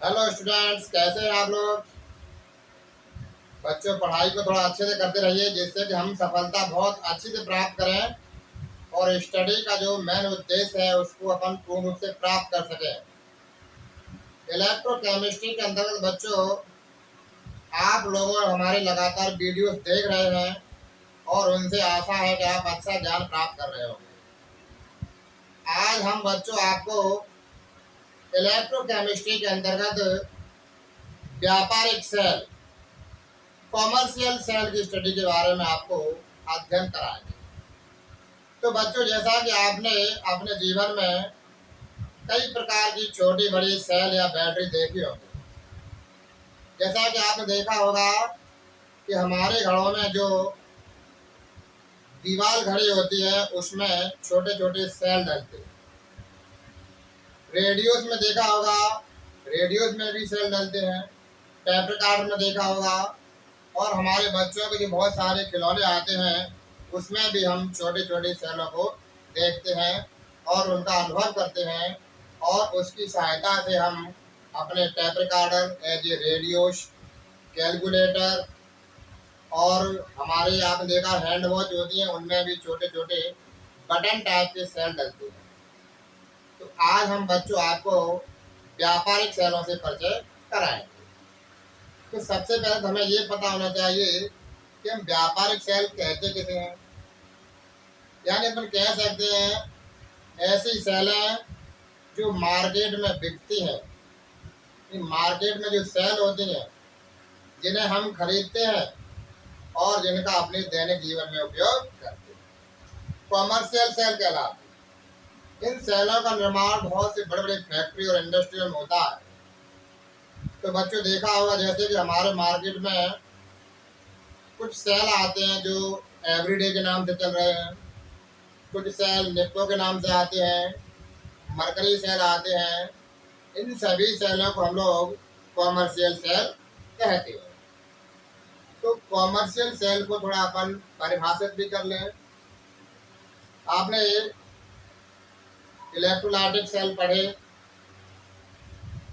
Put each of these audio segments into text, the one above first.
Hello students, कैसे हैं आप लोग। बच्चों, पढ़ाई को थोड़ा अच्छे से करते रहिए जिससे कि हम सफलता बहुत अच्छे से प्राप्त करें और स्टडी का जो मेन उद्देश्य है उसको अपन पूर्ण रूप से प्राप्त कर सकें। इलेक्ट्रोकेमिस्ट्री के अंतर्गत बच्चों, आप लोग हमारे लगातार वीडियोस देख रहे हैं और उनसे आशा है कि आप अच्छा ज्ञान प्राप्त कर रहे होंगे। आज हम बच्चों आपको इलेक्ट्रोकेमिस्ट्री के अंतर्गत व्यापारिक सेल, कॉमर्शियल सेल की स्टडी के बारे में आपको अध्ययन कराएंगे। तो बच्चों, जैसा कि आपने अपने जीवन में कई प्रकार की छोटी बड़ी सेल या बैटरी देखी होगी। जैसा कि आपने देखा होगा कि हमारे घरों में जो दीवार घड़ी होती है उसमें छोटे छोटे सेल डलते हैं। रेडियोस में देखा होगा, रेडियोस में भी सेल डलते हैं। टेप रिकॉर्डर में देखा होगा और हमारे बच्चों के जो बहुत सारे खिलौने आते हैं उसमें भी हम छोटे छोटे सेलों को देखते हैं और उनका अनुभव करते हैं और उसकी सहायता से हम अपने tape recorder, as a radio, calculator और हमारे आपने देखा हैंड वॉच होती हैं उनमें भी छोटे छोटे बटन टाइप के सेल डलते हैं। तो आज हम बच्चों आपको व्यापारिक सेलों से परिचय कराएंगे। तो सबसे पहले तो हमें ये पता होना चाहिए कि हम व्यापारिक सेल कहते किसे हैं। यानी अपन कह सकते हैं ऐसी सेलें जो मार्केट में बिकती हैं। मार्केट में जो सेल होती हैं जिन्हें हम खरीदते हैं और जिनका अपने दैनिक जीवन में उपयोग करते हैं, कॉमर्शियल सेल कहलाते हैं। इन सेलों का निर्माण बहुत से बड़े बड़े फैक्ट्री और इंडस्ट्री में होता है। तो बच्चों, देखा होगा जैसे कि हमारे मार्केट में कुछ सेल आते हैं जो एवरीडे के नाम से चल रहे हैं, कुछ सेल निप्पो के नाम से आते हैं, मरकरी सेल आते हैं। इन सभी सेलों को हम लोग कॉमर्शियल सेल कहते हैं। तो कॉमर्शियल सेल को थोड़ा अपन परिभाषित भी कर लें। आपने इलेक्ट्रोलाइटिक सेल पढ़े,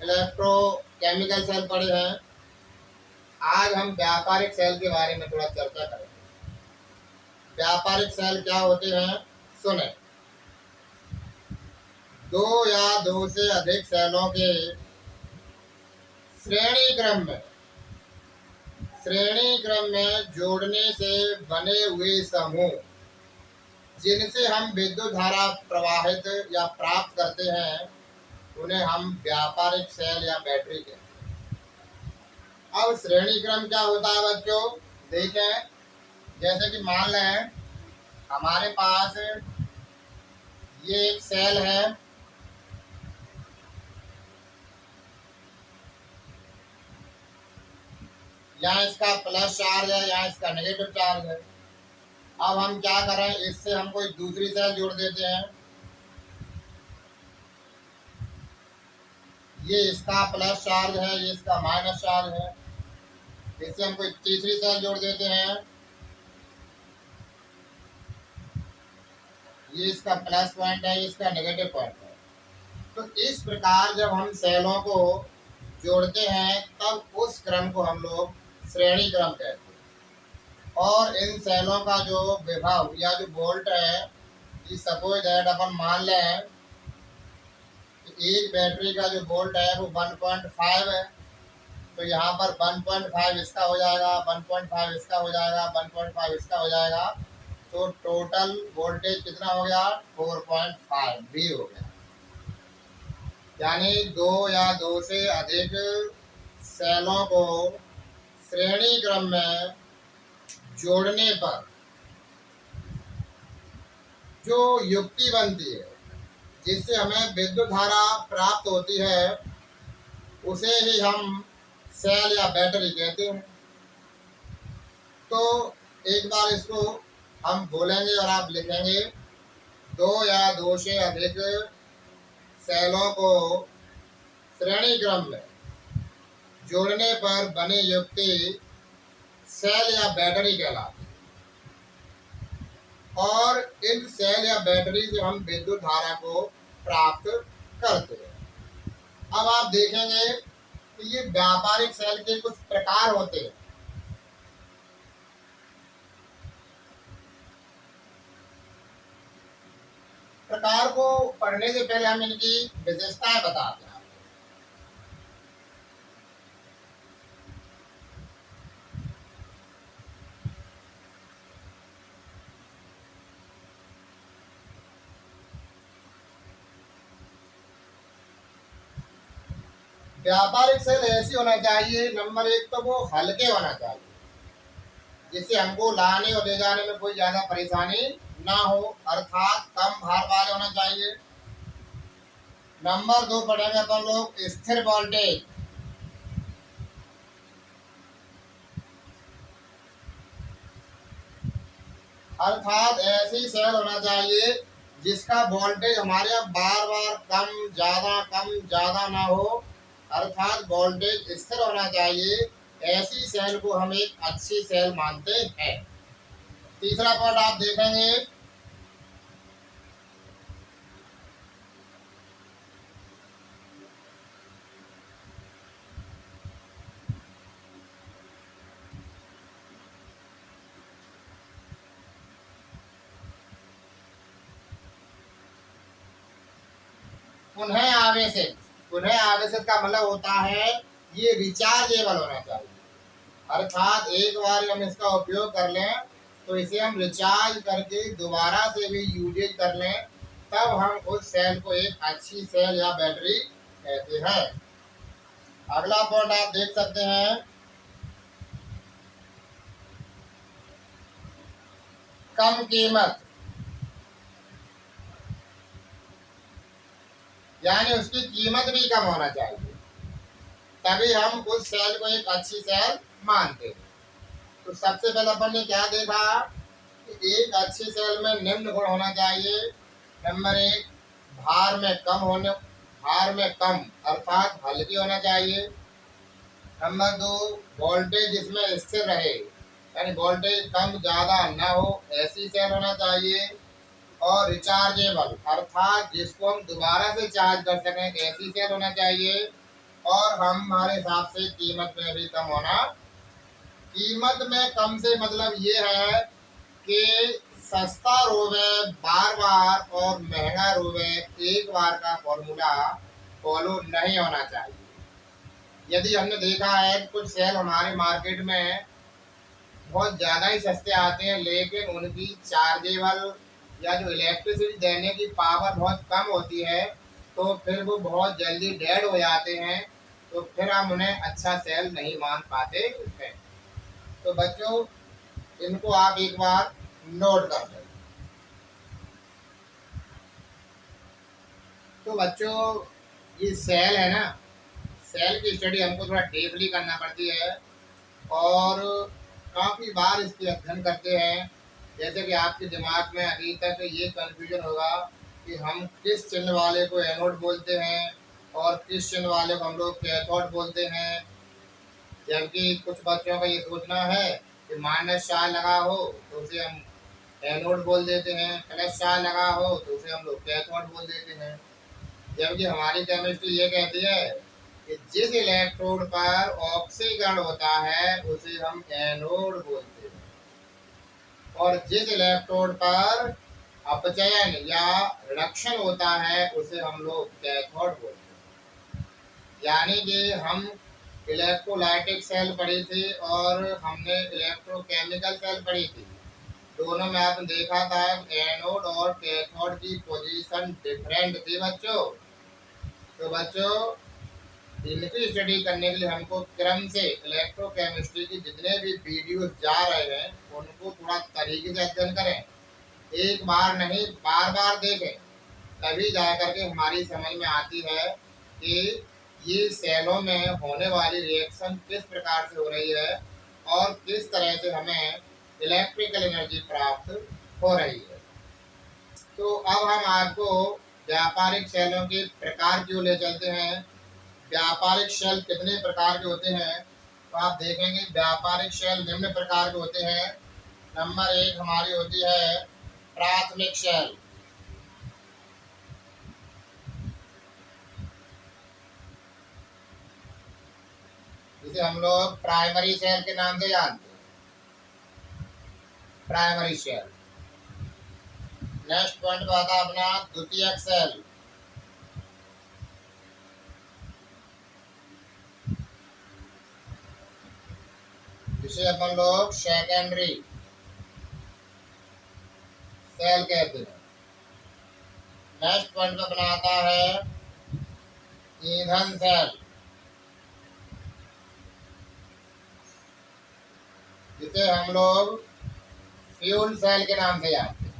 इलेक्ट्रोकेमिकल सेल पढ़े हैं। आज हम व्यापारिक सेल के बारे में थोड़ा चर्चा करेंगे। व्यापारिक सेल क्या होते हैं, सुने। दो या दो से अधिक सेलों के श्रेणी क्रम में जोड़ने से बने हुए समूह जिनसे हम विद्युत धारा प्रवाहित या प्राप्त करते हैं उन्हें हम व्यापारिक सेल या बैटरी कहते हैं। अब श्रेणी क्रम क्या होता है बच्चों, देखें। जैसे कि मान लें हमारे पास ये एक सेल है, यहाँ इसका प्लस चार्ज है, यहाँ इसका नेगेटिव चार्ज है। अब हम क्या करें, इससे हम कोई दूसरी सेल जोड़ देते हैं। ये इसका प्लस चार्ज है, ये इसका माइनस चार्ज है। इससे हम कोई तीसरी सेल जोड़ देते हैं। ये इसका प्लस पॉइंट है, ये इसका नेगेटिव पॉइंट है। तो इस प्रकार जब हम सेलों को जोड़ते हैं तब उस क्रम को हम लोग श्रेणी क्रम कहते हैं। और इन सेलों का जो विभव या जो वोल्ट है, कि सपोज दैट अपन मान लें कि एक बैटरी का जो वोल्ट है वो 1.5 है। तो यहाँ पर 1.5 इसका हो जाएगा, 1.5 इसका हो जाएगा, 1.5 इसका हो जाएगा। तो टोटल वोल्टेज कितना हो गया, 4.5 भी हो गया। यानी दो या दो से अधिक सेलों को श्रेणी क्रम में जोड़ने पर जो युक्ति बनती है जिससे हमें विद्युत धारा प्राप्त होती है उसे ही हम सेल या बैटरी कहते हैं। तो एक बार इसको हम बोलेंगे और आप लिखेंगे। दो या दो से अधिक सेलों को श्रेणी क्रम में जोड़ने पर बनी युक्ति सेल या बैटरी कहलाती है। और इन सेल या बैटरी से हम विद्युत धारा को प्राप्त करते हैं। अब आप देखेंगे तो ये व्यापारिक सेल के कुछ प्रकार होते हैं। प्रकार को पढ़ने से पहले हम इनकी विशेषताएं बताते हैं। व्यापारिक सेल ऐसी होना चाहिए, नंबर एक तो वो हल्के होना चाहिए, जिससे हमको लाने और ले जाने में कोई ज्यादा परेशानी ना हो, अर्थात कम भार वाले होना चाहिए। नंबर दो पढ़ेंगे अपन लोग स्थिर वोल्टेज। अर्थात ऐसी सेल होना चाहिए जिसका वोल्टेज हमारे यहाँ बार बार कम ज्यादा ना हो, अर्थात वोल्टेज स्थिर होना चाहिए। ऐसी सेल को हम एक अच्छी सेल मानते हैं। तीसरा पॉइंट आप देखेंगे, पुनः आवेशित। पुनः आवेशित का मतलब होता है ये रिचार्जेबल होना चाहिए, अर्थात एक बार हम इसका उपयोग कर लें तो इसे हम रिचार्ज करके दोबारा से भी यूजेज कर लें, तब हम उस सेल को एक अच्छी सेल या बैटरी कहते हैं। अगला पॉइंट आप देख सकते हैं, कम कीमत, यानी उसकी कीमत भी कम होना चाहिए, तभी हम उस सेल को एक अच्छी सेल मानते हैं। तो सबसे पहले अपन ने क्या देखा कि एक अच्छी सेल में निम्न गुण होना चाहिए। नंबर एक, भार में कम अर्थात हल्की होना चाहिए। नंबर दो, वोल्टेज जिसमें स्थिर रहे, यानी वोल्टेज कम ज़्यादा ना हो, ऐसी सेल होना चाहिए। और रिचार्जेबल अर्थात जिसको हम दोबारा से चार्ज कर सकें, ऐसी सेल होना चाहिए। और हमारे हिसाब से कीमत में भी कम होना। कीमत में कम से मतलब ये है कि सस्ता रोवे बार बार और महंगा रोवे एक बार का फॉर्मूला फॉलो नहीं होना चाहिए। यदि हमने देखा है कुछ सेल हमारे मार्केट में बहुत ज़्यादा ही सस्ते आते हैं, लेकिन उनकी चार्जेबल या जो इलेक्ट्रिसिटी देने की पावर बहुत कम होती है, तो फिर वो बहुत जल्दी डेड हो जाते हैं, तो फिर हम उन्हें अच्छा सेल नहीं मान पाते हैं। तो बच्चों, इनको आप एक बार नोट कर लें। तो बच्चों, ये सेल है ना, सेल की स्टडी हमको थोड़ा डीपली करना पड़ती है और काफ़ी बार इसकी अध्ययन करते हैं। जैसे कि आपके दिमाग में अभी तक ये कन्फ्यूजन होगा कि हम किस चिन्ह वाले को एनोड बोलते हैं और किस चिन्ह वाले को हम लोग कैथोड बोलते हैं। जबकि कुछ बच्चों का ये सोचना है कि माइनस चार्ज लगा हो तो उसे हम एनोड बोल देते हैं, प्लस चार्ज लगा हो तो उसे हम लोग कैथोड बोल देते हैं। जबकि हमारी केमिस्ट्री ये कहती है कि जिस इलेक्ट्रोड पर ऑक्सीकरण होता है उसे हम एनोड बोलते हैं, और जिस इलेक्ट्रोड पर अपचयन या रिडक्शन होता है उसे हम लोग कैथोड बोलते हैं। यानी कि हम इलेक्ट्रोलाइटिक सेल पढ़ी थी और हमने इलेक्ट्रोकेमिकल सेल पढ़ी थी। दोनों में आपने देखा था एनोड और कैथोड की पोजीशन डिफरेंट थी बच्चों। तो बच्चों, इनकी स्टडी करने के लिए हमको क्रम से इलेक्ट्रोकेमिस्ट्री की जितने भी वीडियोस जा रहे हैं उनको थोड़ा तरीके से अध्ययन करें, एक बार नहीं बार बार देखें, तभी जा करके हमारी समझ में आती है कि ये सेलों में होने वाली रिएक्शन किस प्रकार से हो रही है और किस तरह से हमें इलेक्ट्रिकल एनर्जी प्राप्त हो रही है। तो अब हम आपको व्यापारिक सेलों के प्रकार क्यों ले चलते हैं। व्यापारिक सेल कितने प्रकार के होते हैं, तो आप देखेंगे व्यापारिक सेल निम्न प्रकार के होते हैं। नंबर एक हमारी होती है प्राथमिक सेल। जिसे हम लोग प्राइमरी सेल के नाम से जानते हैं, प्राइमरी सेल। नेक्स्ट पॉइंट आता है अपना द्वितीयक सेल। जिसे अपन लोग सेकेंडरी सेल कहते हैं। नेक्स्ट पॉइंट में बनाता है ईंधन सेल, जिसे हम लोग फ्यूल सेल के नाम से जानते हैं।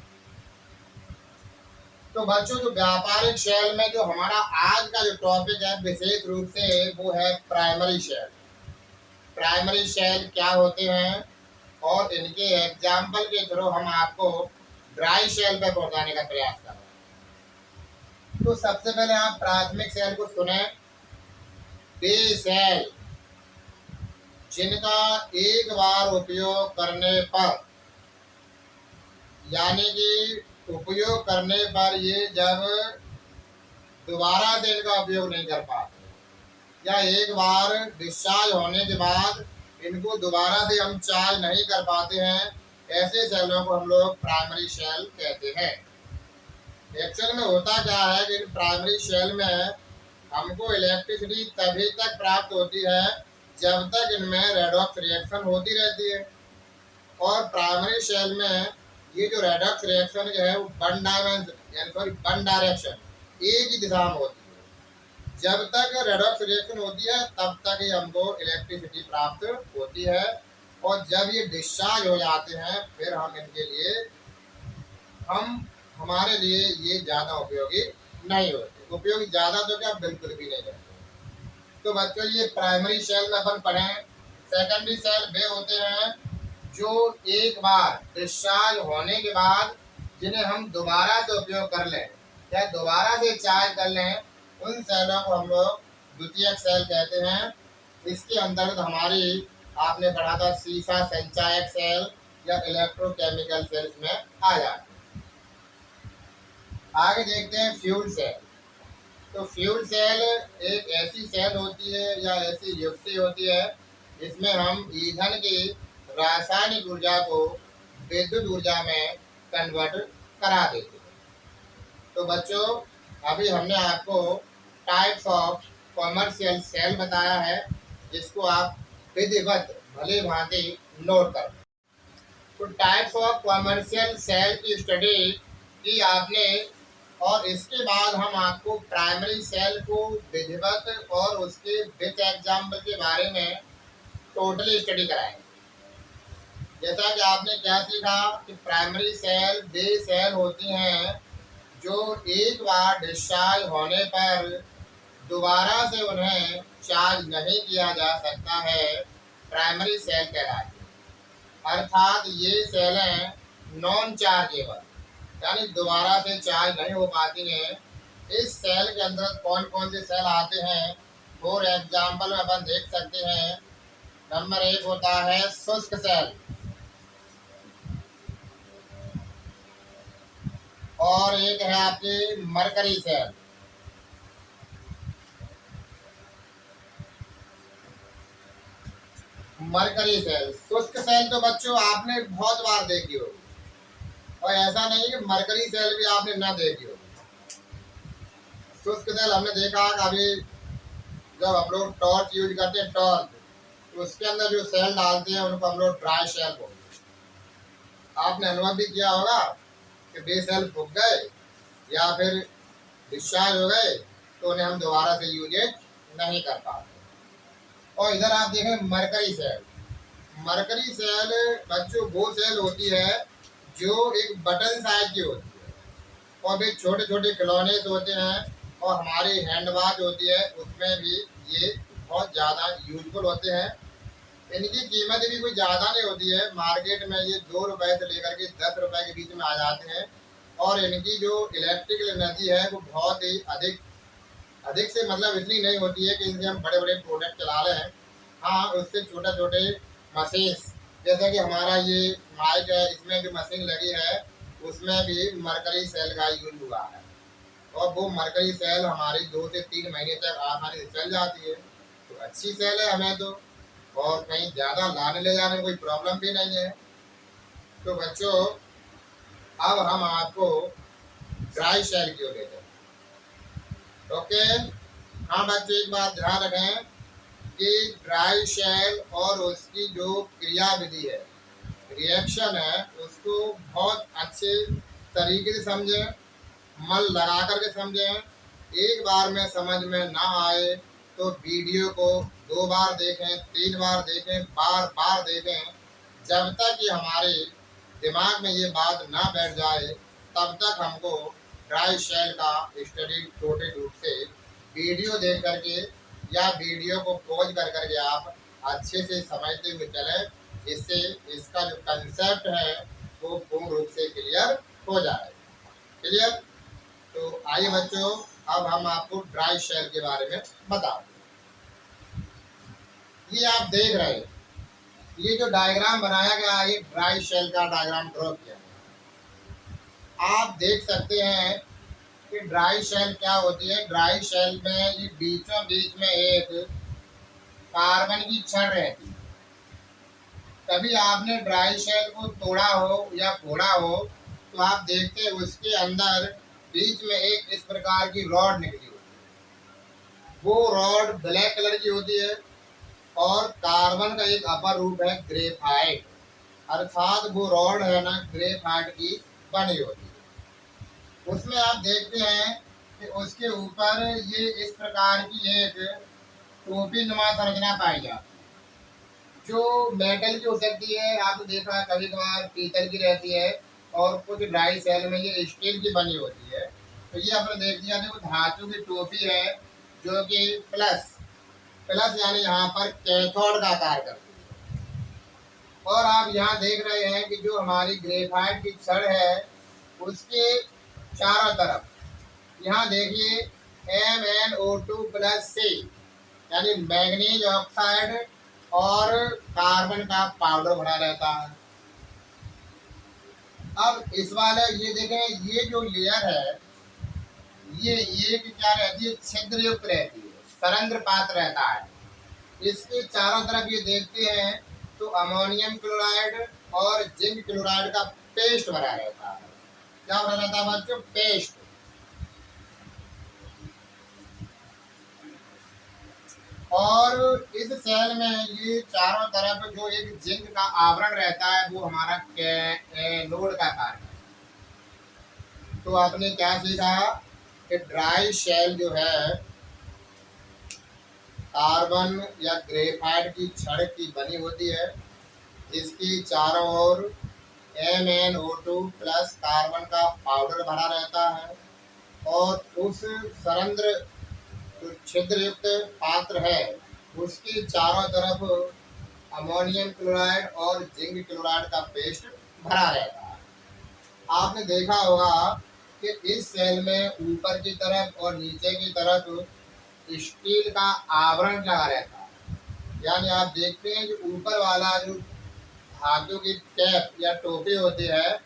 तो बच्चों, जो व्यापारिक सेल में जो हमारा आज का जो टॉपिक है विशेष रूप से वो है प्राइमरी सेल। प्राइमरी सेल क्या होते हैं और इनके एग्जाम्पल के थ्रू हम आपको ड्राई सेल पे पहुंचाने का प्रयास कर रहे हैं। तो सबसे पहले आप प्राथमिक सेल को सुने। वे सेल जिनका एक बार उपयोग करने पर, यानी कि उपयोग करने पर ये जब दोबारा से इनका उपयोग नहीं कर पाते, या एक बार डिस्चार्ज होने के बाद इनको दोबारा से हम चार्ज नहीं कर पाते हैं, ऐसे सेलों को हम लोग प्राइमरी सेल कहते हैं। एक्चुअल में होता क्या है कि प्राइमरी सेल में हमको इलेक्ट्रिसिटी तभी तक प्राप्त होती है जब तक इनमें रेडॉक्स रिएक्शन होती रहती है। और प्राइमरी सेल में ये जो रेडॉक्स रिएक्शन जो है वो वन डायरेक्शन, एक ही दिशा में होती है। जब तक रेडॉक्स रिएक्शन होती है तब तक ही हमको इलेक्ट्रिसिटी प्राप्त होती है, और जब ये डिस्चार्ज हो जाते हैं फिर हम इनके लिए हमारे लिए ये ज़्यादा उपयोगी नहीं होते। उपयोगी ज़्यादा तो क्या, बिल्कुल भी नहीं होते। तो बच्चों, ये प्राइमरी सेल में अपन पढ़ें। सेकेंडरी सेल वे होते हैं जो एक बार डिस्चार्ज होने के बाद जिन्हें हम दोबारा से उपयोग कर लें या दोबारा से चार्ज कर लें, उन सेलों को हम लोग द्वितीयक सेल कहते हैं। इसके अंतर्गत हमारी आपने पढ़ा था सीसा संचायक सेल या इलेक्ट्रोकेमिकल सेल्स में आ जाते हैं। आगे देखते हैं फ्यूल सेल। तो फ्यूल सेल एक ऐसी सेल होती है या ऐसी युक्ति होती है जिसमें हम ईंधन की रासायनिक ऊर्जा को विद्युत ऊर्जा में कन्वर्ट करा देते हैं। तो बच्चों, अभी हमने आपको टाइप्स ऑफ कॉमर्शियल सेल बताया है, जिसको आप विधिवत भली भांति नोट कर। तो टाइप्स ऑफ कॉमर्शियल सेल की स्टडी की आपने, और इसके बाद हम आपको प्राइमरी सेल को विधिवत और उसके विथ एग्जाम्पल के बारे में टोटली स्टडी कराएंगे। जैसा कि आपने क्या सीखा कि प्राइमरी सेल वे सेल होती हैं जो एक बार डिस्चार्ज होने पर दोबारा से उन्हें चार्ज नहीं किया जा सकता है, प्राइमरी सेल कहलाती है। अर्थात ये सेलें नॉन चार्जेबल, यानी दोबारा से चार्ज नहीं हो पाती हैं। इस सेल के अंदर कौन कौन से सेल आते हैं, फॉर एग्जाम्पल में अपन देख सकते हैं। नंबर 1 होता है शुष्क सेल, और एक है आपकी मरकरी सेल। मरकरी सेल, शुष्क सेल तो बच्चों आपने बहुत बार देखी होगी, और ऐसा नहीं कि मरकरी सेल भी आपने ना देखी होगी। शुष्क सेल हमने देखा कि अभी जब हम लोग टॉर्च यूज करते हैं, टॉर्च, तो उसके अंदर जो सेल डालते हैं उनको हम लोग ड्राई सेल बोलते हैं। आपने अनुभव भी किया होगा कि वे सेल फूक गए या फिर डिस्चार्ज हो गए तो उन्हें हम दोबारा से यूज नहीं कर पाते। और इधर आप देखें मरकरी सेल। मरकरी सेल बच्चों वो सेल होती है जो एक बटन साइज की होती है, और भी छोटे छोटे खिलौने होते हैं, और हमारी हैंड वॉच होती है उसमें भी ये बहुत ज़्यादा यूजफुल होते हैं। इनकी कीमत भी कोई ज़्यादा नहीं होती है, मार्केट में ये 2 रुपये से लेकर के 10 रुपये के बीच में आ जाते हैं। और इनकी जो इलेक्ट्रिकल एनर्जी है वो बहुत ही अधिक से मतलब इतनी नहीं होती है कि इनसे हम बड़े बड़े प्रोडक्ट चला लें। हाँ, उससे छोटे छोटे मशीन, जैसे कि हमारा ये माइक है, इसमें जो मशीन लगी है उसमें भी मरकरी सेल का यूज हुआ है, और वो मरकरी सेल हमारी 2 से 3 महीने तक आसानी से चल जाती है। तो अच्छी सेल है हमें तो। और कहीं ज़्यादा लाने ले जाने में कोई प्रॉब्लम भी नहीं है। तो बच्चों, अब हम आपको ड्राई शेल की ओर लेते हैं। ओके। हाँ बच्चों, एक बात ध्यान रखें कि ड्राई शेल और उसकी जो क्रिया विधि है, रिएक्शन है, उसको बहुत अच्छे तरीके से समझें, मन लगा करके समझें। एक बार में समझ में ना आए तो वीडियो को 2 बार देखें, 3 बार देखें, बार बार देखें। जब तक कि हमारे दिमाग में ये बात ना बैठ जाए तब तक हमको ड्राई शेल का स्टडी छोटे रूप से वीडियो देख करके या वीडियो को पॉज कर करके आप अच्छे से समझते हुए चलें, जिससे इसका जो कंसेप्ट है वो पूर्ण रूप से क्लियर हो जाए। क्लियर? तो आइए बच्चों, अब हम आपको ड्राई शेल के बारे में बताओ। ये आप देख रहे हैं, ये जो डायग्राम बनाया गया है, ये ड्राई शेल का डायग्राम ड्रॉ किया है। आप देख सकते हैं कि ड्राई शेल क्या होती है। ड्राई शेल में ये बीचों बीच में एक कार्बन की छड़ रहती है। कभी आपने ड्राई शेल को तोड़ा हो या फोड़ा हो तो आप देखते हैं उसके अंदर बीच में एक इस प्रकार की रॉड निकली होती है। वो रॉड ब्लैक कलर की होती है और कार्बन का एक अपर रूप है ग्रेफाइट, अर्थात वो रॉड है ना ग्रेफाइट की बनी होती है। उसमें आप देखते हैं कि उसके ऊपर ये इस प्रकार की एक टोपी नुमा संरचना पाई जाती है, जो मेटल की हो सकती है। आपने देखा है कभी कभार पीतल की रहती है और कुछ ड्राई सेल में ये स्टील की बनी होती है। तो ये आपने देख दिया कि वो धातु की टोपी है जो कि प्लस प्लस यानी यहाँ पर कैथोड का कार्य करती है। और आप यहाँ देख रहे हैं कि जो हमारी ग्रेफाइट की छड़ है उसके चारों तरफ यहाँ देखिए MnO2 प्लस C यानी मैग्नीज ऑक्साइड और कार्बन का पाउडर भरा रहता है। अब इस वाले ये देखें, ये जो लेयर है ये एक क्या रहती है, छिद्र युक्त रहती है, सरंध्र पात रहता है। इसके चारों तरफ ये देखते हैं तो अमोनियम क्लोराइड और जिंक क्लोराइड का पेस्ट भरा रहता है। क्या भरा रहता है बच्चों? पेस्ट। और इस सेल में ये चारों तरफ जो एक जिंक का आवरण रहता है वो हमारा कैथोड का कार्य है। तो आपने क्या सीखा कि ड्राई शेल जो है कार्बन या ग्रेफाइट की छड़ की बनी होती है, जिसकी चारों ओर MnO2 प्लस कार्बन का पाउडर भरा रहता है और उस सरंध्र जो छिद्र युक्त पात्र है उसकी चारों तरफ अमोनियम क्लोराइड और जिंक क्लोराइड का पेस्ट भरा रहता है। आपने देखा होगा कि इस सेल में ऊपर की तरफ और नीचे की तरफ स्टील का आवरण लगा रहता है। यानी आप देखते हैं कि ऊपर वाला जो धातु की कैप या टोपी होती है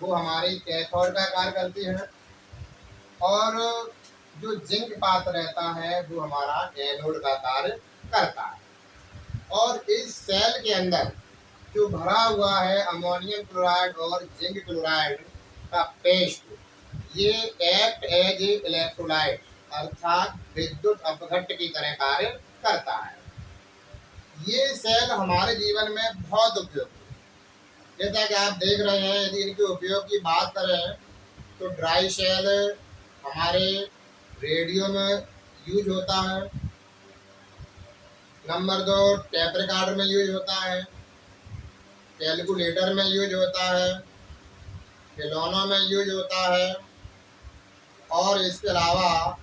वो हमारी कैथोड का कार्य करती है और जो जिंक पात्र रहता है वो हमारा एनोड का कार्य करता है। और इस सेल के अंदर जो भरा हुआ है अमोनियम क्लोराइड और जिंक क्लोराइड का पेस्ट, ये एक्ट एज ए इलेक्ट्रोलाइट अर्थात विद्युत अपघट्ट की तरह कार्य करता है। ये सेल हमारे जीवन में बहुत उपयोगी है। जैसा कि आप देख रहे हैं, यदि इनके उपयोग की बात करें तो ड्राई शेल हमारे रेडियो में यूज होता है। नंबर 2, टेप रिकॉर्डर में यूज होता है, कैलकुलेटर में यूज होता है, खिलौनों में यूज होता है और इसके अलावा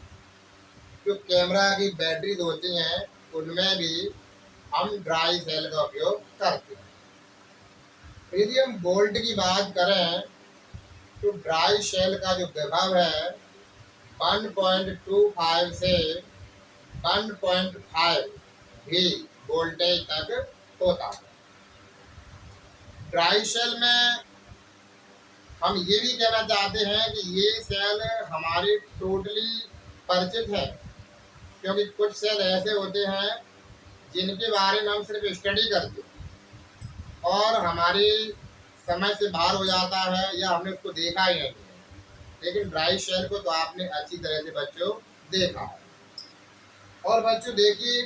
जो कैमरा की बैटरीज होती हैं उनमें भी हम ड्राई सेल का उपयोग करते हैं। यदि हम वोल्ट की बात करें तो ड्राई शेल का जो विभव है 1.25 से 1.5 भी वोल्टेज तक होता है। ड्राई शेल में हम ये भी कहना चाहते हैं कि ये सेल हमारी टोटली परिचित है, क्योंकि कुछ सेल ऐसे होते हैं जिनके बारे में हम सिर्फ स्टडी करते हैं और हमारी समझ से बाहर हो जाता है या हमने उसको देखा ही नहीं है। लेकिन ड्राई शेल को तो आपने अच्छी तरह से बच्चों देखा है। और बच्चों देखिए,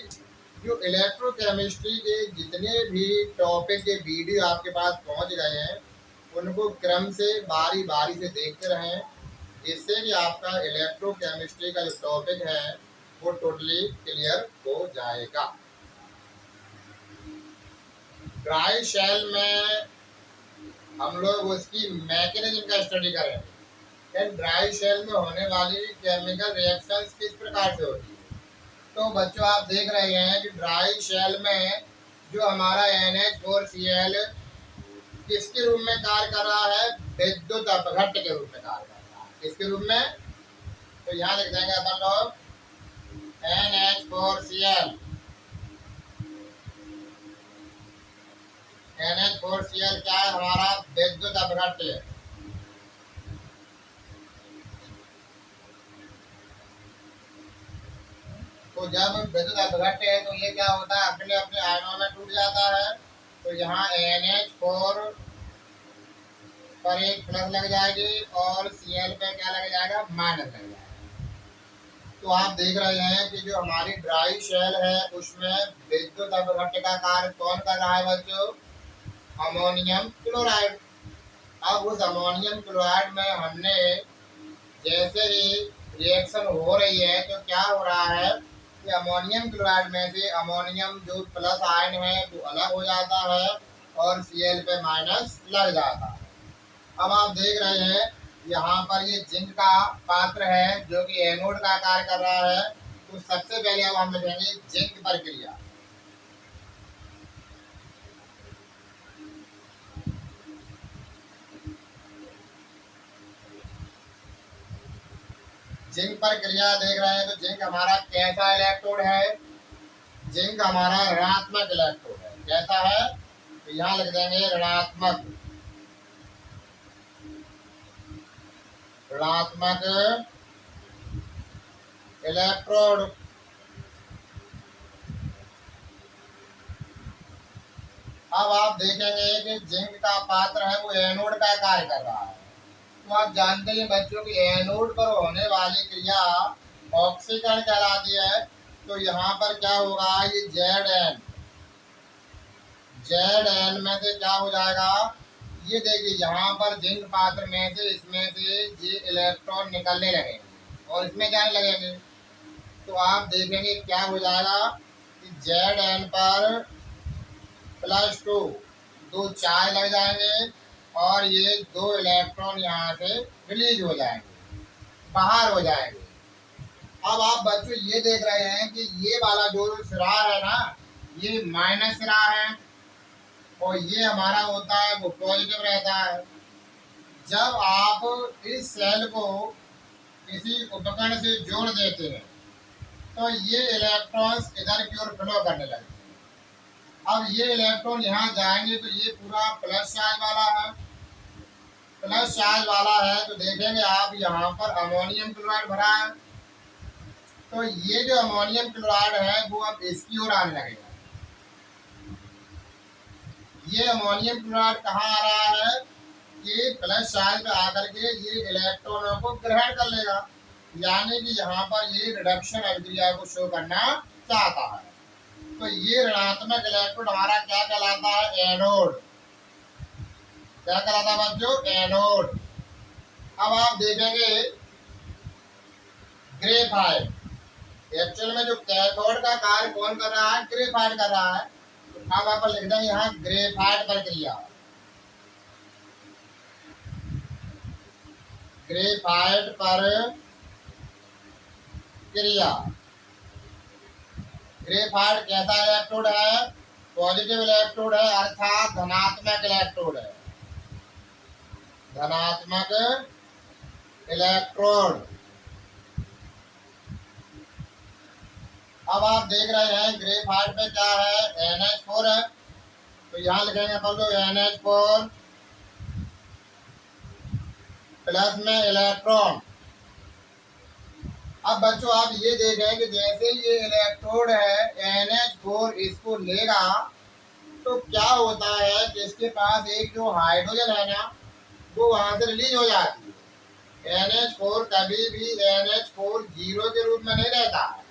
जो इलेक्ट्रोकेमिस्ट्री के जितने भी टॉपिक के वीडियो आपके पास पहुंच गए हैं, उनको क्रम से बारी बारी से देखते रहें, जिससे कि आपका इलेक्ट्रोकेमिस्ट्री का जो टॉपिक है वो टोटली क्लियर हो जाएगा। ड्राई शेल में हम लोग उसकी मैकेनिज्म का स्टडी करेंगे। ड्राई शेल में होने वाली केमिकल रिएक्शंस किस प्रकार से होती है। तो बच्चों आप देख रहे हैं कि ड्राई शेल में जो हमारा NH4Cl किसके रूप में कार्य कर रहा है, विद्युत अपघट्य के रूप में कार्य कर रहा है। किसके रूप में, तो यहाँ लिख देंगे अपन लोग NH4Cl। NH4Cl क्या है, हमारा विद्युत अपघट्य। तो जब विद्युत अपघट्य है तो ये क्या होता है, अपने अपने आयनों में टूट जाता है। तो यहाँ NH4 पर एक प्लस लग जाएगी और Cl पे क्या लग जाएगा, माइनस लग जाएगा। तो आप देख रहे हैं कि जो हमारी ड्राई शेल है उसमें विद्युत अपघट्य का कार्य कौन कर रहा है बच्चों, अमोनियम क्लोराइड। अब उस अमोनियम क्लोराइड में हमने जैसे ही रिएक्शन हो रही है तो क्या हो रहा है कि अमोनियम क्लोराइड में से अमोनियम जो प्लस आयन है वो अलग हो जाता है और Cl पे माइनस लग जाता है। अब आप देख रहे हैं यहाँ पर ये जिंक का पात्र है जो कि एनोड का कार्य कर रहा है। तो सबसे पहले अब हम लिखेंगे जिंक प्रक्रिया। जिंक प्रक्रिया देख रहे हैं तो जिंक हमारा कैसा इलेक्ट्रोड है, जिंक हमारा ऋणात्मक इलेक्ट्रोड है। कैसा है, तो यहाँ लिख देंगे ऋणात्मक इलेक्ट्रोड। अब आप देखेंगे कि जिंक का पात्र है वो एनोड का कार्य कर रहा है। तो आप जानते हैं बच्चों की एनोड पर होने वाली क्रिया ऑक्सीकरण कहलाती है। तो यहाँ पर क्या होगा, ये Zn में से क्या हो जाएगा, ये देखिए यहाँ पर जिंक पात्र में से इसमें से ये इलेक्ट्रॉन निकलने लगेंगे और इसमें जाने लगेंगे। तो आप देखेंगे क्या हो जाएगा कि Zn पर +2 दो चार्ज लग जाएंगे और ये 2 इलेक्ट्रॉन यहाँ से रिलीज हो जाएंगे, बाहर हो जाएंगे। अब आप बच्चों ये देख रहे हैं कि ये वाला जो सिरा है ना, ये माइनस सिरा है और ये हमारा होता है वो पॉजिटिव रहता है। जब आप इस सेल को किसी उपकरण से जोड़ देते हैं तो ये इलेक्ट्रॉन्स इधर की ओर फ्लो करने लगते हैं। अब ये इलेक्ट्रॉन यहाँ जाएंगे तो ये पूरा प्लस चार्ज वाला है, प्लस चार्ज वाला है। तो देखेंगे आप यहाँ पर अमोनियम क्लोराइड भरा है। तो ये जो अमोनियम क्लोराइड है वो अब इसकी ओर आने लगेगा। ये अमोनियम क्लोराइड कहाँ आ रहा है कि प्लस चार्ज पे आकर के ये इलेक्ट्रॉनों को ग्रहण कर लेगा, यानी कि यहाँ पर ये रिडक्शन अभिक्रिया को शो करना चाहता है। तो ये ऋणात्मक इलेक्ट्रोड हमारा क्या कहलाता है, एनोड। क्या कहलाता है बच्चों, एनोड। अब आप देखेंगे ग्रेफाइट, एक्चुअल में जो कैथोड का कार्य कौन कर रहा है, ग्रेफाइट कर रहा है। अब आप लिख देंगे यहाँ ग्रेफाइट प्रक्रिया। ग्रेफाइट पर क्रिया। ग्रेफाइट कैसा इलेक्ट्रोड है, पॉजिटिव इलेक्ट्रोड है, अर्थात धनात्मक इलेक्ट्रोड है, धनात्मक इलेक्ट्रोड। अब आप देख रहे हैं ग्रेफाइट में क्या है, NH4 है। तो यहाँ लिखेंगे अपन लोग NH4 प्लस में इलेक्ट्रॉन। अब बच्चों आप ये देखें कि जैसे ये इलेक्ट्रोड है NH4 इसको लेगा तो क्या होता है कि इसके पास एक जो हाइड्रोजन है ना वो वहां से रिलीज हो जाती है। NH4 कभी भी NH4 जीरो के रूप में नहीं रहता है।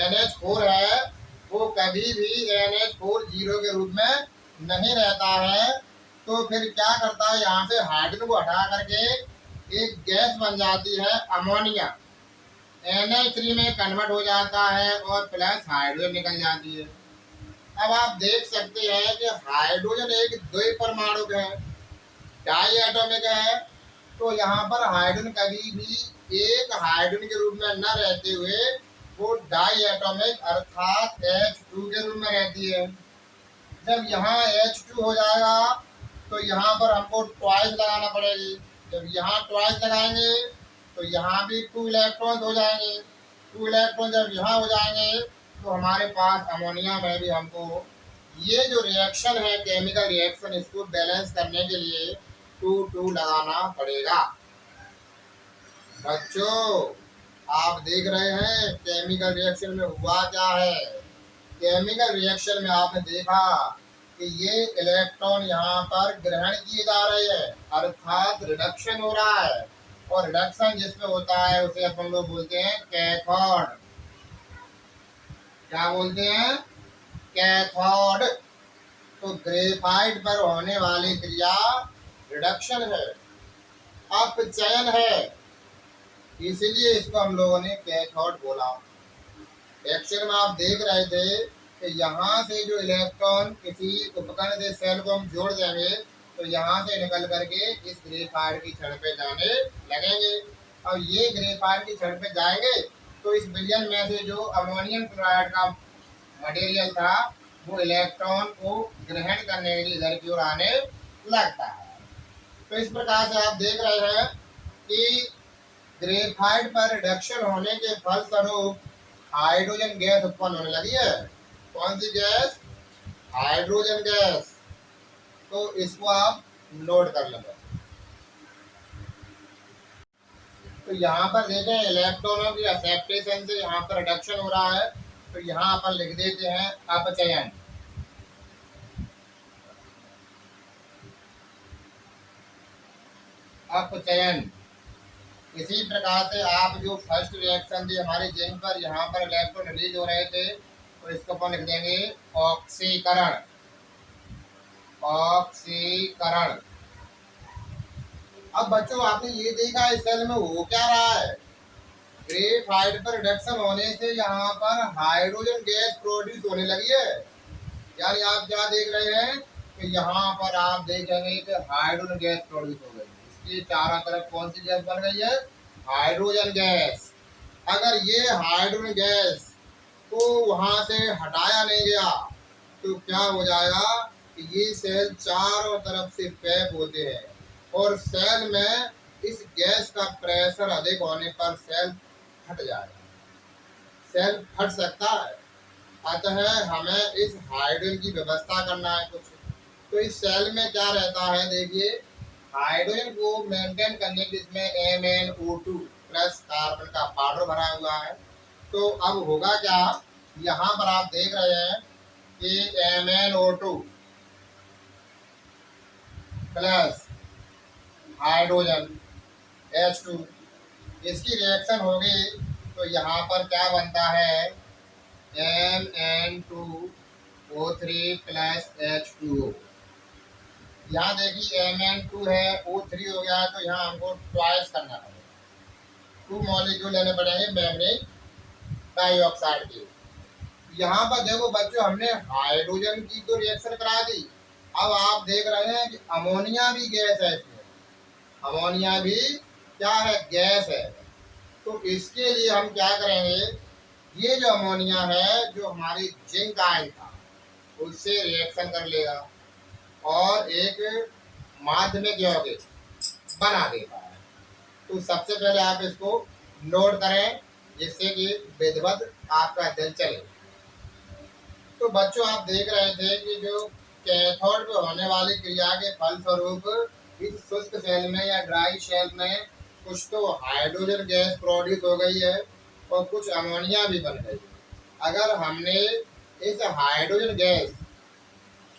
NH4 है वो कभी भी NH4 जीरो के रूप में नहीं रहता है। तो फिर क्या करता है, यहाँ से हाइड्रोजन को हटा करके एक गैस बन जाती है अमोनिया, NH3 में कन्वर्ट हो जाता है और प्लस हाइड्रोजन निकल जाती है। अब आप देख सकते हैं कि हाइड्रोजन एक द्विपरमाणुक है, डाई एटॉमिक है। तो यहाँ पर हाइड्रोजन कभी भी एक हाइड्रोजन के रूप में न रहते हुए वो डाई एटॉमिक अर्थात H2 के रूप में रहती है। जब यहाँ H2 हो जाएगा तो यहाँ पर हमको ट्वाइस लगाना पड़ेगी। जब यहाँ ट्वाइस लगाएंगे तो यहाँ भी 2 इलेक्ट्रॉन हो जाएंगे। 2 इलेक्ट्रॉन जब यहाँ हो जाएंगे तो हमारे पास अमोनिया में भी हमको ये जो रिएक्शन है केमिकल रिएक्शन इसको बैलेंस करने के लिए 2 लगाना पड़ेगा। बच्चों आप देख रहे हैं केमिकल रिएक्शन में हुआ क्या है। केमिकल रिएक्शन में आपने देखा कि ये इलेक्ट्रॉन यहाँ पर ग्रहण किए जा रहे हैं अर्थात रिडक्शन हो रहा है। और रिडक्शन जिसमें होता है उसे अपन लोग बोलते हैं कैथोड। क्या बोलते हैं? कैथोड। तो ग्रेफाइट पर होने वाली क्रिया रिडक्शन है, अपचयन है, इसलिए इसको हम लोगों ने कैथोड बोला। एक्चुअल में आप देख रहे थे कि यहाँ से जो इलेक्ट्रॉन किसी उपकरण से सेल को हम जोड़ देंगे तो यहाँ से निकल करके इस ग्रेफाइट की छड़ पे जाने लगेंगे। और ये ग्रेफाइट की छड़ पे जाएंगे तो इस विलयन में से जो अमोनियम क्लोराइड का मटेरियल था वो इलेक्ट्रॉन को ग्रहण करने के लिए इधर की ओर आने लगता है। तो इस प्रकार से आप देख रहे हैं कि ग्रेफाइट पर रिडक्शन होने के फलस्वरूप हाइड्रोजन गैस उत्पन्न होने लगी है। कौन सी गैस? Hydrogen gas. तो इसको आप नोट कर लेंगे। तो यहाँ पर देखें इलेक्ट्रॉनों की एक्सेप्टेशन से यहाँ पर रिडक्शन हो रहा है तो यहाँ पर लिख देते हैं अपचयन। अपचयन। इसी प्रकार से आप जो फर्स्ट रिएक्शन थी हमारे जिंक पर यहाँ पर इलेक्ट्रॉन रिलीज हो रहे थे तो इसको अपन लिख देंगे ऑक्सीकरण। ऑक्सीकरण। अब बच्चों आपने ये देखा इस सेल में हो क्या रहा है, ग्रेफाइट पर रिडक्शन होने से यहाँ पर हाइड्रोजन गैस प्रोड्यूस होने लगी है। यानी आप क्या देख रहे हैं कि यहाँ पर आप देखेंगे कि हाइड्रोजन गैस प्रोड्यूस हो गई। इसके चारों तरफ कौन सी गैस बन गई है? Hydrogen gas. अगर ये हाइड्रोजन गैस को वहां से हटाया नहीं गया तो क्या हो जाएगा कि ये सेल चारों तरफ से पैक होते हैं और सेल में इस गैस का प्रेशर अधिक होने पर सेल फट जाएगा। सेल फट सकता है। अतः हमें इस हाइड्रोजन की व्यवस्था करना है कुछ। तो इस सेल में क्या रहता है, देखिए हाइड्रोजन को मेंटेन करने के इसमें MnO2 प्लस कार्बन का पाउडर भरा हुआ है। तो अब होगा क्या, यहाँ पर आप देख रहे हैं कि MnO2 प्लस हाइड्रोजन H2 इसकी रिएक्शन होगी तो यहाँ पर क्या बनता है Mn2O3 प्लस H2O। यहाँ देखिए Mn2 है, O3 हो गया तो यहाँ हमको ट्वाइस करना पड़ेगा। 2 मॉलिक्यूल लेने पड़ेंगे मैग्नीज डाइऑक्साइड के। यहाँ पर देखो बच्चों हमने हाइड्रोजन की तो रिएक्शन करा दी। अब आप देख रहे हैं कि अमोनिया भी गैस है इसमें। अमोनिया भी क्या है? गैस है। तो इसके लिए हम क्या करेंगे, ये जो अमोनिया है जो हमारी जिंक आयन था उससे रिएक्शन कर लेगा और एक माध्यमिक यौगिक बना देता है। तो सबसे पहले आप इसको नोट करें जिससे कि विधिवत आपका अध्ययन चले। तो बच्चों आप देख रहे थे कि जो कैथोड पे होने वाली क्रिया के फलस्वरूप इस शुष्क सेल में या ड्राई सेल में कुछ तो हाइड्रोजन गैस प्रोड्यूस हो गई है और कुछ अमोनिया भी बन गई। अगर हमने इस हाइड्रोजन गैस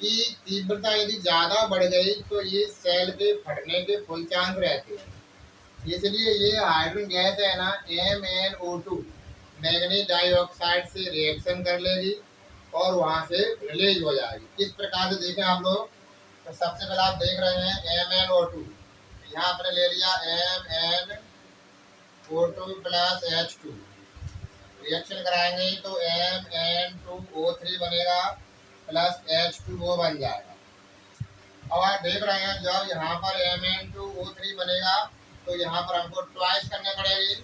की तीव्रता यदि ज़्यादा बढ़ गई तो ये सेल के फटने के फुल चांस रहते हैं। इसलिए ये हाइड्रोजन गैस है ना, MnO2 मैंगनीज डाइऑक्साइड से रिएक्शन कर लेगी और वहाँ से रिलीज हो जाएगी। इस प्रकार से देखें आप लोग, तो सबसे पहले आप देख रहे हैं MnO2, यहाँ पर ले लिया MnO2 प्लस H2, रिएक्शन कराएंगे तो Mn2O3 बनेगा प्लस H2O बन जाएगा। अब आप देख रहे हैं जब यहाँ पर Mn2O3 बनेगा तो यहाँ पर हमको ट्वाइस करने पड़ेगी।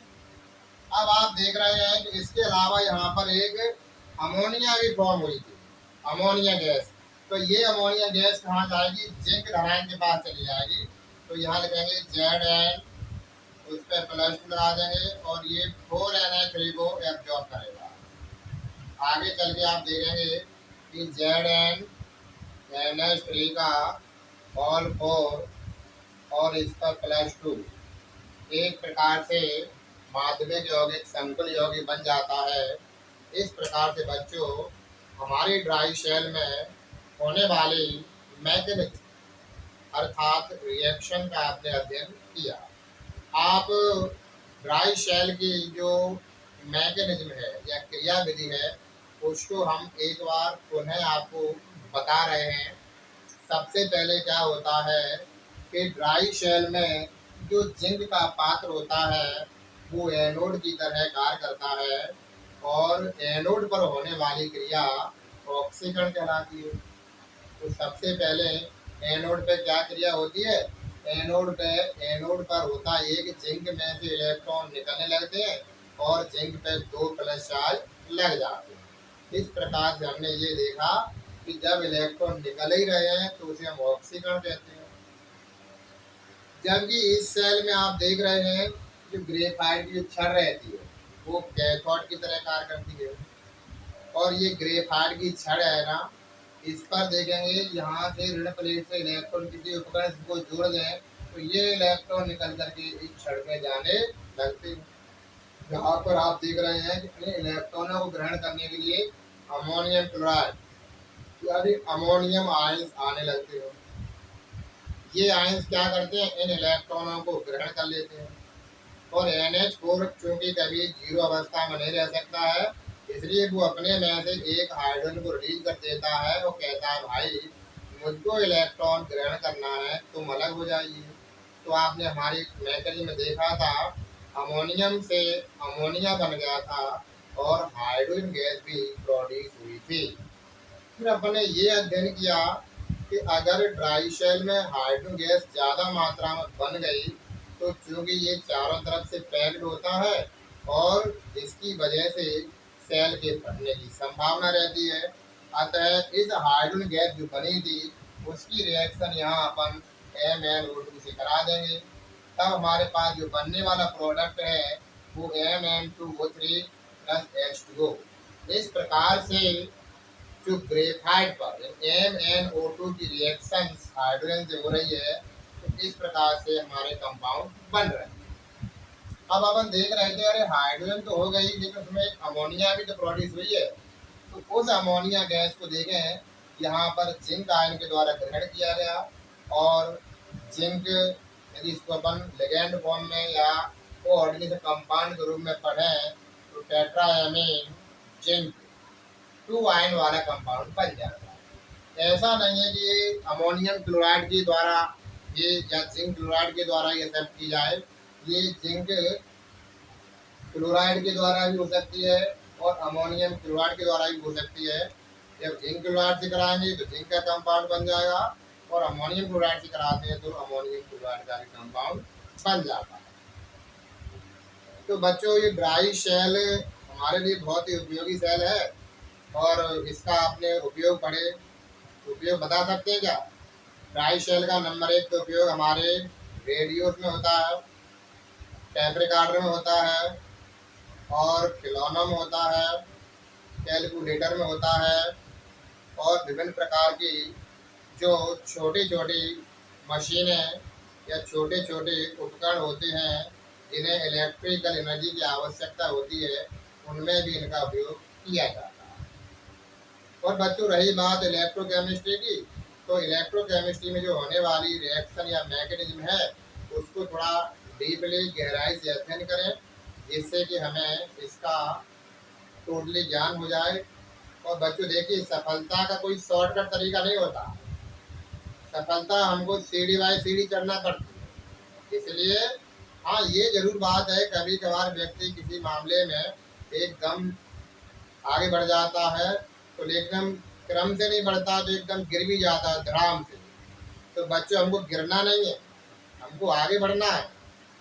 अब आप देख रहे हैं कि इसके अलावा यहाँ पर एक अमोनिया भी फॉर्म हुई थी, अमोनिया गैस। तो ये अमोनिया गैस कहाँ जाएगी? जिंक धरायन के पास चली जाएगी। तो यहाँ लिखेंगे Zn, उस पर +2 लगा देंगे और ये 4NH3 को एब्जॉर्ब करेगा। आगे चल के आप देखेंगे कि Zn NH3 का ऑल 4 और इस पर +2 एक प्रकार से माध्यमिक यौगिक संकुल यौगिक बन जाता है। इस प्रकार से बच्चों हमारी ड्राई शेल में होने वाली मैकेनिज्म अर्थात रिएक्शन का आपने अध्ययन किया। आप ड्राई शेल की जो मैकेनिज्म है या क्रिया विधि है उसको हम एक बार पुनः आपको बता रहे हैं। सबसे पहले क्या होता है कि ड्राई शेल में जो जिंक का पात्र होता है वो एनोड की तरह कार्य करता है और एनोड पर होने वाली क्रिया ऑक्सीकरण कहलाती है। तो सबसे पहले एनोड पे क्या क्रिया होती है? एनोड पर होता एक जिंक में से इलेक्ट्रॉन निकलने लगते हैं और जिंक पे 2 प्लस चार्ज लग जाते हैं। इस प्रकार से हमने ये देखा कि जब इलेक्ट्रॉन निकल ही रहे हैं तो उसे हम ऑक्सीकरण कहते हैं। जबकि इस सेल में आप देख रहे हैं जो ग्रेफाइट की जो छड़ रहती है वो कैथोड की तरह कार्य करती है और ये ग्रेफाइट की छड़ है ना, इस पर देखेंगे यहाँ से ऋण प्लेट से इलेक्ट्रॉन किसी उपकरण को जोड़ दें तो ये इलेक्ट्रॉन निकल करके इस छड़ में जाने लगते हैं। यहाँ पर आप देख रहे हैं कि इलेक्ट्रॉनों को ग्रहण करने के लिए अमोनियम क्लोराइड यानी अमोनियम आयंस आने लगते हैं। ये आयंस क्या करते हैं? इन इलेक्ट्रॉनों को ग्रहण कर लेते हैं और NH4 चूंकि कभी 0 अवस्था में नहीं रह सकता है इसलिए वो अपने में से एक हाइड्रोजन को रिलीज कर देता है और कहता है भाई मुझको इलेक्ट्रॉन ग्रहण करना है, तुम अलग हो जाइए। तो आपने हमारी मैकेनिज्म में देखा था अमोनियम से अमोनिया बन गया था और हाइड्रोजन गैस भी प्रोड्यूस हुई थी। फिर अपने ये अध्ययन किया कि अगर ड्राई शेल में हाइड्रोजन गैस ज़्यादा मात्रा में बन गई तो चूँकि ये चारों तरफ से पैक्ड होता है और इसकी वजह से सेल के फटने की संभावना रहती है। अतः इस हाइड्रोजन गैस जो बनी थी उसकी रिएक्शन यहाँ अपन MnO2 से करा देंगे। तब हमारे पास जो बनने वाला प्रोडक्ट है वो Mn2O3 प्लस H2O। इस प्रकार से जो ग्रेफाइट पर MnO2 की रिएक्शन हाइड्रोजन से हो रही है तो इस प्रकार से हमारे कंपाउंड बन रहे हैं। अब अपन देख रहे थे अरे हाइड्रोजन तो हो गई लेकिन उसमें एक अमोनिया भी तो प्रोड्यूस हुई है। तो उस अमोनिया गैस को देखें यहाँ पर जिंक आयन के द्वारा ग्रहण किया गया और जिंक यदि इसको अपन लिगेंड फॉर्म में या कोऑर्डिनेशन कंपाउंड के रूप में पढ़ें तो टेट्राएमीन जिंक 2 आयन वाला कंपाउंड बन जाता है। ऐसा नहीं है कि ये अमोनियम क्लोराइड के द्वारा ये या जिंक क्लोराइड के द्वारा ये सब की जाए, ये जिंक क्लोराइड के द्वारा भी हो सकती है और अमोनियम क्लोराइड के द्वारा भी हो सकती है। जब जिंक क्लोराइड से कराएंगे तो जिंक का कंपाउंड बन जाएगा और अमोनियम क्लोराइड से कराते हैं तो अमोनियम क्लोराइड का भी कंपाउंड बन जाता है। तो बच्चों ये ड्राई शेल हमारे लिए बहुत ही उपयोगी सेल है और इसका आपने उपयोग पढ़े, उपयोग बता सकते हैं क्या? ड्राई शेल का नंबर 1 का उपयोग हमारे रेडियोस में होता है, टेप रिकॉर्डर में होता है और खिलौनों में होता है, कैलकुलेटर में होता है और विभिन्न प्रकार की जो छोटी छोटी मशीनें या छोटे छोटे उपकरण होते हैं जिन्हें इलेक्ट्रिकल एनर्जी की आवश्यकता होती है उनमें भी इनका उपयोग किया जाता है। और बच्चों रही बात इलेक्ट्रोकेमिस्ट्री की, तो इलेक्ट्रोकेमिस्ट्री में जो होने वाली रिएक्शन या मैकेनिज्म है उसको थोड़ा डीपली गहराई से अध्ययन करें, जिससे कि हमें इसका टोटली ज्ञान हो जाए। और बच्चों देखिए, सफलता का कोई शॉर्टकट तरीका नहीं होता। सफलता हमको सीढ़ी बाय सीढ़ी चढ़ना पड़ती है। इसलिए हाँ, ये जरूर बात है, कभी कभार व्यक्ति किसी मामले में एकदम आगे बढ़ जाता है तो एकदम क्रम से नहीं बढ़ता, तो एकदम गिर भी जाता है धड़ाम से। तो बच्चों, हमको गिरना नहीं है, हमको आगे बढ़ना है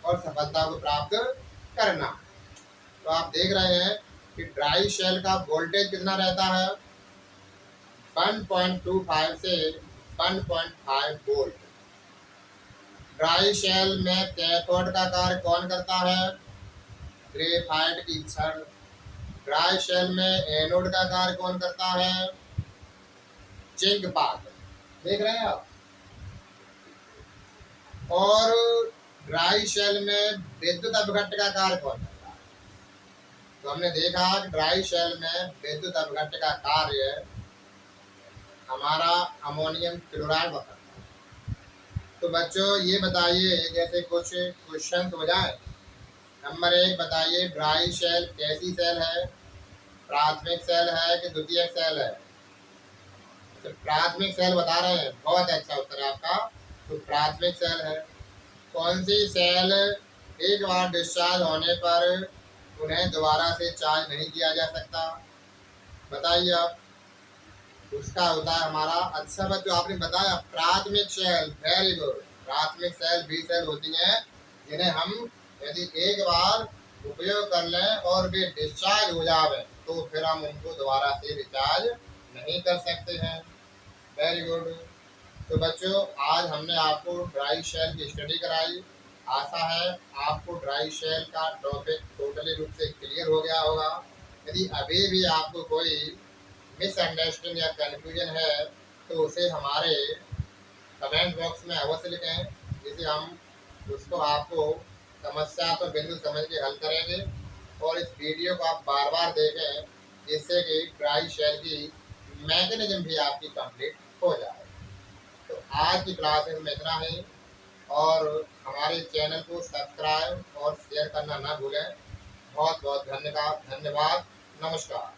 और सफलता को प्राप्त करना। तो आप देख रहे हैं कि ड्राई शेल का वोल्टेज कितना रहता है, 1.25 से 1.5 वोल्ट। ड्राई शेल में कैथोड का कार्य कौन करता है, ग्रेफाइट की छड़। ड्राई शेल में एनोड का कार्य कौन करता है, जिंक पात। देख रहे हैं आप। और ड्राई शेल में विद्युत अपघट्ट का कार्य कौन करता है। तो हमने देखा कि ड्राई शेल में विद्युत अपघट्ट का कार्य हमारा अमोनियम क्लोराइड करता है। तो बच्चों ये बताइए, जैसे कुछ क्वेश्चन हो जाए। नंबर 1 बताइए, ड्राई शेल कैसी सेल है, प्राथमिक सेल है कि द्वितीयक सेल है। तो प्राथमिक सेल बता रहे हैं, बहुत अच्छा उत्तर है आपका। तो प्राथमिक सेल है। कौन सी सेल एक बार डिस्चार्ज होने पर उन्हें दोबारा से चार्ज नहीं किया जा सकता, बताइए आप। उसका होता है हमारा, अच्छा बच्चों आपने बताया, प्राथमिक सेल। Very good. प्राथमिक सेल भी सेल होती हैं जिन्हें हम यदि एक बार उपयोग कर लें और वे डिस्चार्ज हो जावे तो फिर हम उनको दोबारा से रिचार्ज नहीं कर सकते हैं। Very good. तो बच्चों, आज हमने आपको ड्राई शेल की स्टडी कराई। आशा है आपको ड्राई शेल का टॉपिक टोटली रूप से क्लियर हो गया होगा। यदि अभी भी आपको कोई मिसअंडरस्टैंडिंग या कन्फ्यूजन है तो उसे हमारे कमेंट बॉक्स में अवश्य लिखें, जिसे हम उसको आपको समस्या तो बिंदु समझ के हल करेंगे। और इस वीडियो को आप बार बार देखें, जिससे कि ड्राई शेल की मैकेनिज्म भी आपकी कंप्लीट हो जाए। तो आज की क्लासेस में इतना ही, और हमारे चैनल को सब्सक्राइब और शेयर करना ना भूलें। बहुत बहुत धन्यवाद। नमस्कार।